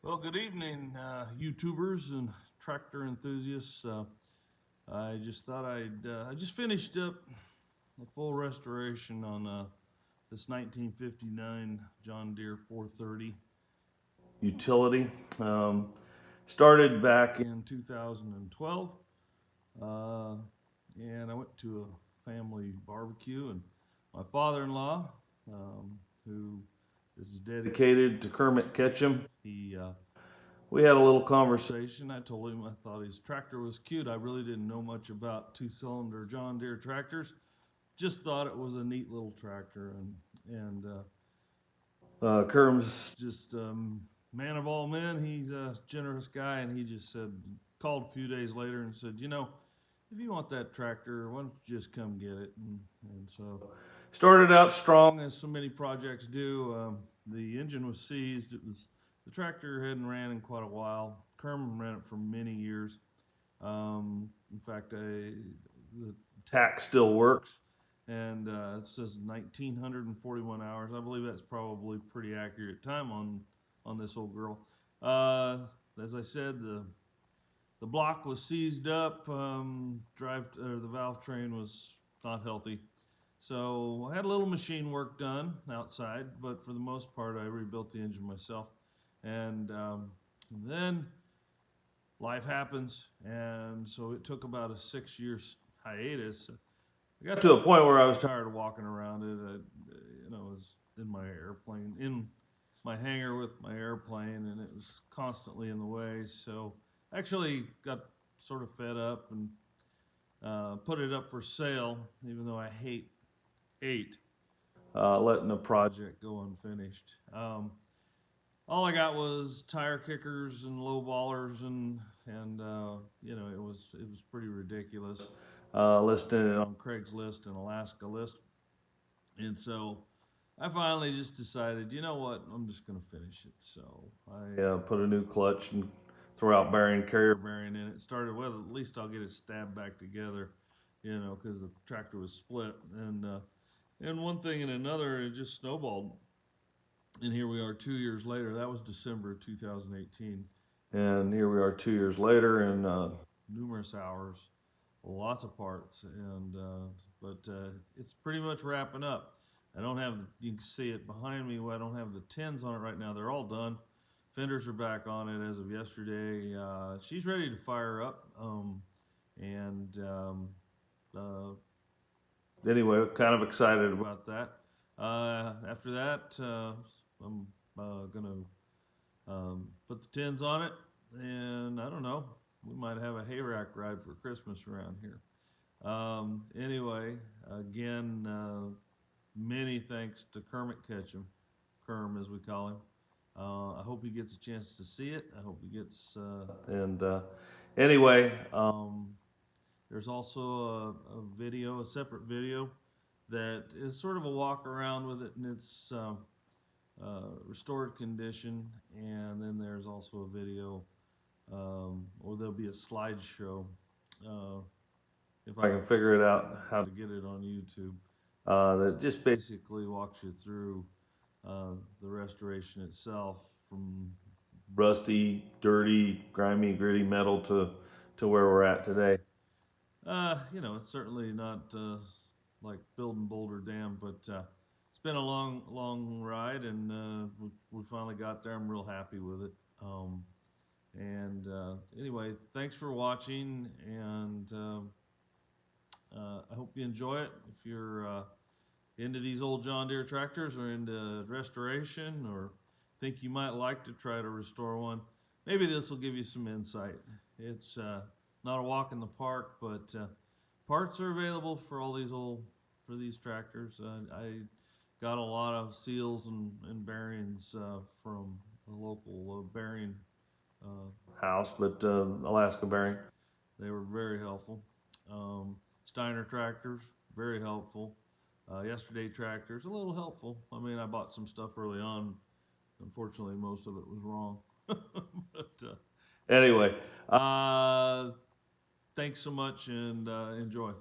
Well, good evening, YouTubers and tractor enthusiasts. I just thought I just finished up a full restoration on this 1959 John Deere 430 utility. Started back in 2012, and I went to a family barbecue, and my father-in-law, who is dedicated to Kermit Ketchum, we had a little conversation. I told him I thought his tractor was cute. I really didn't know much about two-cylinder John Deere tractors. Just thought it was a neat little tractor, and Kerm's just man of all men. He's a generous guy, and he just called a few days later and said, if you want that tractor, why don't you just come get it? And so started out strong, as so many projects do. The engine was seized. The tractor hadn't ran in quite a while. Kerm ran it for many years. In fact, the tack still works, and it says 1,941 hours. I believe that's probably pretty accurate time on this old girl. As I said, the block was seized up. The valve train was not healthy. So I had a little machine work done outside, but for the most part, I rebuilt the engine myself. And then life happens, and so it took about a 6-year hiatus. I got to a point where I was tired of walking around it. I was in my airplane, in my hangar with my airplane, and it was constantly in the way. So I actually got sort of fed up and put it up for sale, even though I hate letting a project go unfinished. All I got was tire kickers and low ballers, and it was pretty ridiculous. Listing it on Craigslist and Alaska List, and so I finally just decided, you know what, I'm just going to finish it. So I put a new clutch and throw-out bearing, carrier bearing in it. Started with, at least I'll get it stabbed back together, because the tractor was split, and one thing and another, it just snowballed. And here we are 2 years later. That was December of 2018. And here we are 2 years later, and numerous hours, lots of parts, but it's pretty much wrapping up. I don't have, you can see it behind me, I don't have the tins on it right now. They're all done. Fenders are back on it as of yesterday. She's ready to fire up. Anyway, kind of excited about that. After that, I'm gonna put the tins on it, and I don't know, we might have a hayrack ride for Christmas around here. Anyway, again, many thanks to Kermit Ketchum, Kerm as we call him. I hope he gets a chance to see it. I hope he gets, anyway, there's also a separate video that is sort of a walk around with it, and it's restored condition. And then there's also a video, or there'll be a slideshow, if I can figure it out how to get it on YouTube, that just basically walks you through the restoration itself, from rusty, dirty, grimy, gritty metal to where we're at today. It's certainly not like building Boulder Dam, but it's been a long ride, and we finally got there. I'm real happy with it. Anyway, thanks for watching, and I hope you enjoy it. If you're into these old John Deere tractors, or into restoration, or think you might like to try to restore one, maybe this will give you some insight. It's not a walk in the park, but parts are available for all these tractors. I got a lot of seals and bearings from a local bearing house, but Alaska Bearing. They were very helpful. Steiner tractors, very helpful. Yesterday tractors, a little helpful. I mean, I bought some stuff early on. Unfortunately, most of it was wrong. But anyway, thanks so much, and enjoy.